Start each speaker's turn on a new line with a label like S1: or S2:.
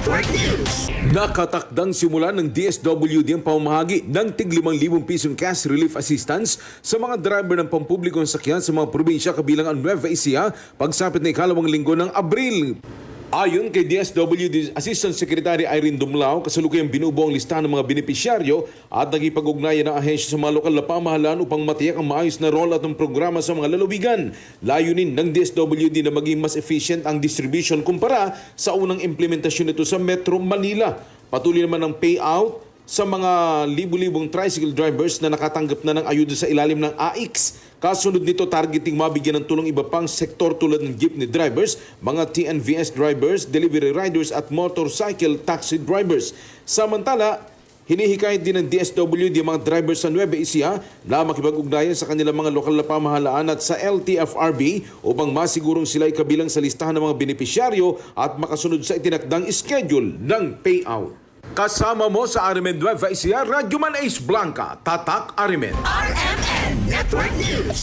S1: Network News.
S2: Nakatakdang simula ng DSWD ang pamamahagi ng tig-5,000 pisong cash relief assistance sa mga driver ng pampublikong sakyan sa mga probinsya kabilang ang Nueva Ecija pagsapit na ikalawang linggo ng Abril. Ayon kay DSWD Assistant Secretary Irene Dumlao, kasalukuyang binubuo ang listahan ng mga benepisyaryo at nagipag-ugnayan ng ahensya sa mga lokal na pamahalaan upang matiyak ang maayos na rollout ng programa sa mga lalawigan. Layunin ng DSWD na maging mas efficient ang distribution kumpara sa unang implementasyon nito sa Metro Manila. Patuloy naman ang payout sa mga libu-libong tricycle drivers na nakatanggap na ng ayuda sa ilalim ng AIX. Kasunod nito, targeting mabigyan ng tulong iba pang sektor tulad ng jeepney drivers, mga TNVS drivers, delivery riders at motorcycle taxi drivers. Samantala, hinihikayat din ng DSWD ang mga drivers sa Nueva Ecija na makipag-ugnayan sa kanilang mga lokal na pamahalaan at sa LTFRB upang masigurong sila ay kabilang sa listahan ng mga benepisyaryo at makasunod sa itinakdang schedule ng payout. Kasama mo sa Arimen Nueva Ecija, Radyo Man Ace Blanca, Tatak Arimen.
S1: RMN Network News.